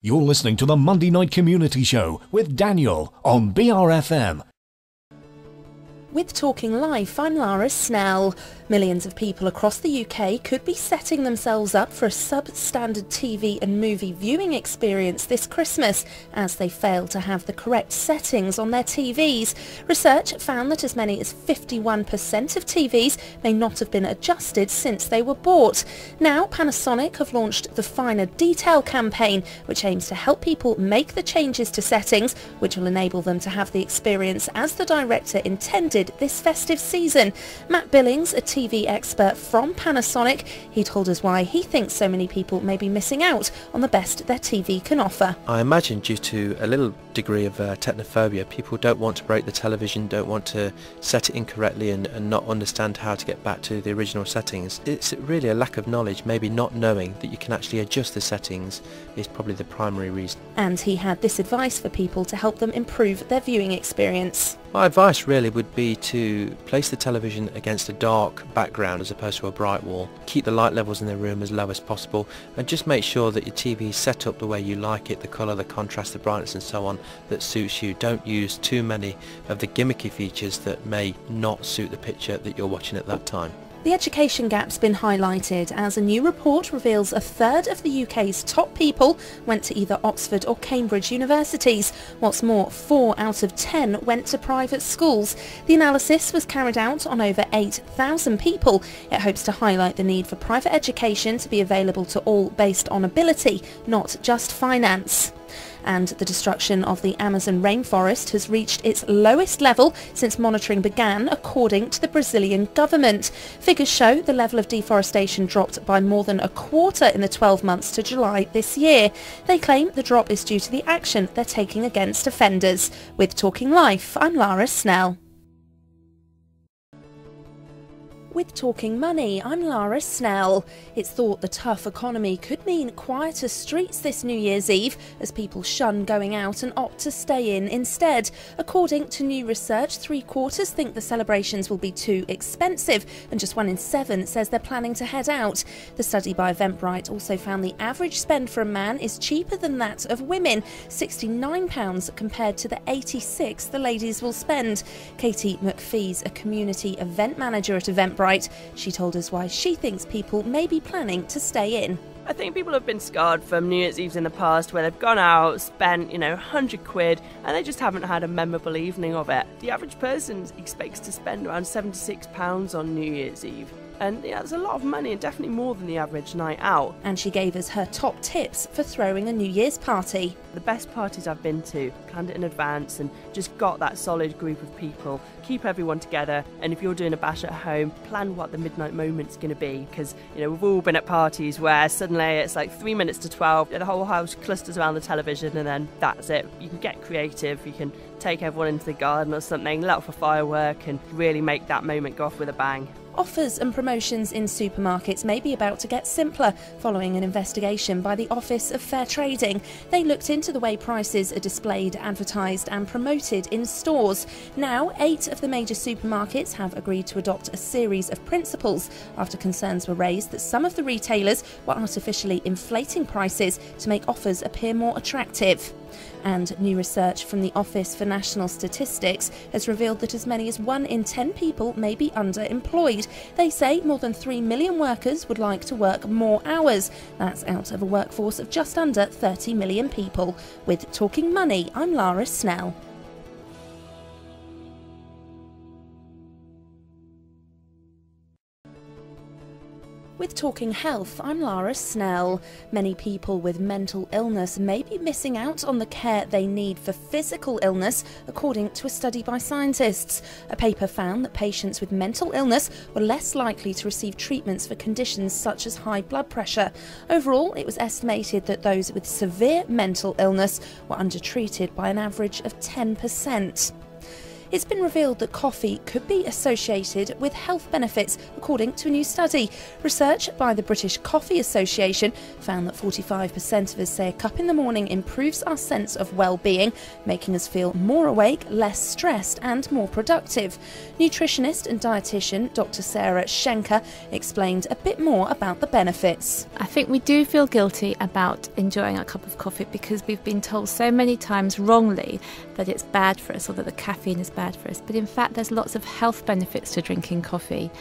You're listening to the Monday Night Community Show with Daniel on BRFM. With Talking Life, I'm Lara Snell. Millions of people across the UK could be setting themselves up for a substandard TV and movie viewing experience this Christmas as they fail to have the correct settings on their TVs. Research found that as many as 51% of TVs may not have been adjusted since they were bought. Now, Panasonic have launched the Finer Detail campaign, which aims to help people make the changes to settings, which will enable them to have the experience as the director intended this festive season. Matt Billings, a TV expert from Panasonic, he told us why he thinks so many people may be missing out on the best their TV can offer. I imagine due to a little degree of technophobia, people don't want to break the television, don't want to set it incorrectly and not understand how to get back to the original settings. It's really a lack of knowledge, maybe not knowing that you can actually adjust the settings is probably the primary reason. And he had this advice for people to help them improve their viewing experience. My advice really would be to place the television against a dark background as opposed to a bright wall. Keep the light levels in the room as low as possible and just make sure that your TV is set up the way you like it, the colour, the contrast, the brightness and so on that suits you. Don't use too many of the gimmicky features that may not suit the picture that you're watching at that time. The education gap's been highlighted as a new report reveals a third of the UK's top people went to either Oxford or Cambridge universities. What's more, 4 out of 10 went to private schools. The analysis was carried out on over 8,000 people. It hopes to highlight the need for private education to be available to all based on ability, not just finance. And the destruction of the Amazon rainforest has reached its lowest level since monitoring began, according to the Brazilian government. Figures show the level of deforestation dropped by more than a quarter in the 12 months to July this year. They claim the drop is due to the action they're taking against offenders. With Talking Life, I'm Lara Snell. With Talking Money, I'm Lara Snell. It's thought the tough economy could mean quieter streets this New Year's Eve as people shun going out and opt to stay in instead. According to new research, 3/4 think the celebrations will be too expensive and just 1 in 7 says they're planning to head out. The study by Eventbrite also found the average spend for a man is cheaper than that of women, £69 compared to the £86 the ladies will spend. Katie McPhee's a community event manager at Eventbrite. She told us why she thinks people may be planning to stay in. I think people have been scarred from New Year's Eves in the past where they've gone out, spent, £100 and they just haven't had a memorable evening of it. The average person expects to spend around £76 on New Year's Eve. And yeah, there's a lot of money and definitely more than the average night out. And she gave us her top tips for throwing a New Year's party. The best parties I've been to, planned it in advance and just got that solid group of people. Keep everyone together, and if you're doing a bash at home, plan what the midnight moment's going to be, because we've all been at parties where suddenly it's like 3 minutes to 12, the whole house clusters around the television and then that's it. You can get creative, you can take everyone into the garden or something, let off a firework and really make that moment go off with a bang. Offers and promotions in supermarkets may be about to get simpler following an investigation by the Office of Fair Trading. They looked into the way prices are displayed, advertised and promoted in stores. Now, 8 of the major supermarkets have agreed to adopt a series of principles after concerns were raised that some of the retailers were artificially inflating prices to make offers appear more attractive. And new research from the Office for National Statistics has revealed that as many as 1 in 10 people may be underemployed. They say more than 3 million workers would like to work more hours. That's out of a workforce of just under 30 million people. With Talking Money, I'm Lara Snell. With Talking Health, I'm Lara Snell. Many people with mental illness may be missing out on the care they need for physical illness, according to a study by scientists. A paper found that patients with mental illness were less likely to receive treatments for conditions such as high blood pressure. Overall, it was estimated that those with severe mental illness were undertreated by an average of 10%. It's been revealed that coffee could be associated with health benefits, according to a new study. Research by the British Coffee Association found that 45% of us say a cup in the morning improves our sense of well-being, making us feel more awake, less stressed and more productive. Nutritionist and dietitian Dr. Sarah Schenker explained a bit more about the benefits. I think we do feel guilty about enjoying a cup of coffee because we've been told so many times wrongly that it's bad for us or that the caffeine is bad for us. But in fact, there's lots of health benefits to drinking coffee.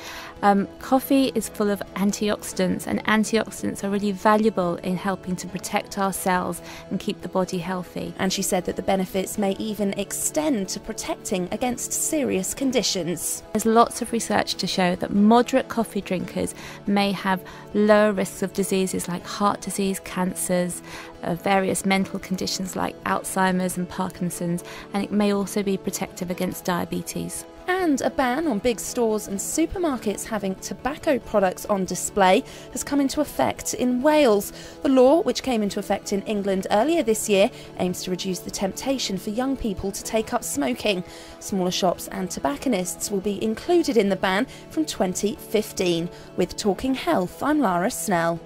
Coffee is full of antioxidants, and antioxidants are really valuable in helping to protect our cells and keep the body healthy. And she said that the benefits may even extend to protecting against serious conditions. There's lots of research to show that moderate coffee drinkers may have lower risks of diseases like heart disease, cancers, various mental conditions like Alzheimer's and Parkinson's, and it may also be protective against diabetes. And a ban on big stores and supermarkets having tobacco products on display has come into effect in Wales. The law, which came into effect in England earlier this year, aims to reduce the temptation for young people to take up smoking. Smaller shops and tobacconists will be included in the ban from 2015. With Talking Health, I'm Lara Snell.